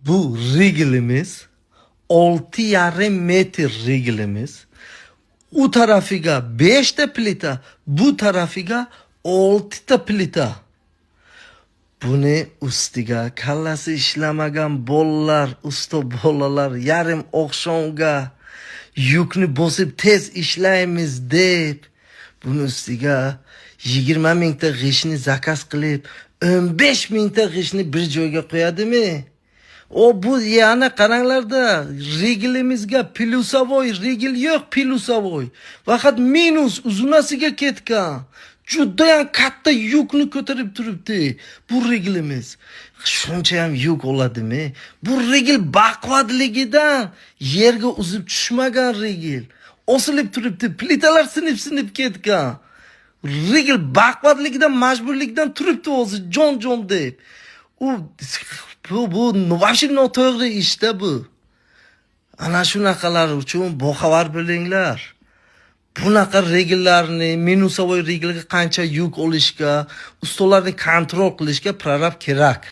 Bu reglimiz 6,5 metr reglimiz. U tarafiga 5 ta plita, bu tarafiga 6 ta plita. Buni ustiga kallasi ishlamagan bolalar, usta bolalar yarim oqshomga yukni bosib tez ishlaymiz deb buni ustiga 20 mingta g'ishtni zakaz qilib 15 mingta g'ishtni bir joyga qo'yadimi? Bu yana qaranglarda reglimizga plyusovoy regl yo'q, plyusovoy. Faqat minus uzunasiga ketgan. Judayam katta yukni ko'tarib turibdi bu reglimiz. Shuncha ham yuk oladimi? Bu regl baquvvatligidan yerga uzib tushmagan regl. Osilib turibdi, plitalar sinib ketgan. Regl baquvvatligidan majburlikdan turibdi o'zi jon deb. Bu вообще noto'g'ri ishda bu. Ana shunaqalar uchun boxabar bo'linglar. Bunaqa regllarni, minusovoy reglga qancha yuk olishga, ustolarni kontrol qilishga prorab kerak.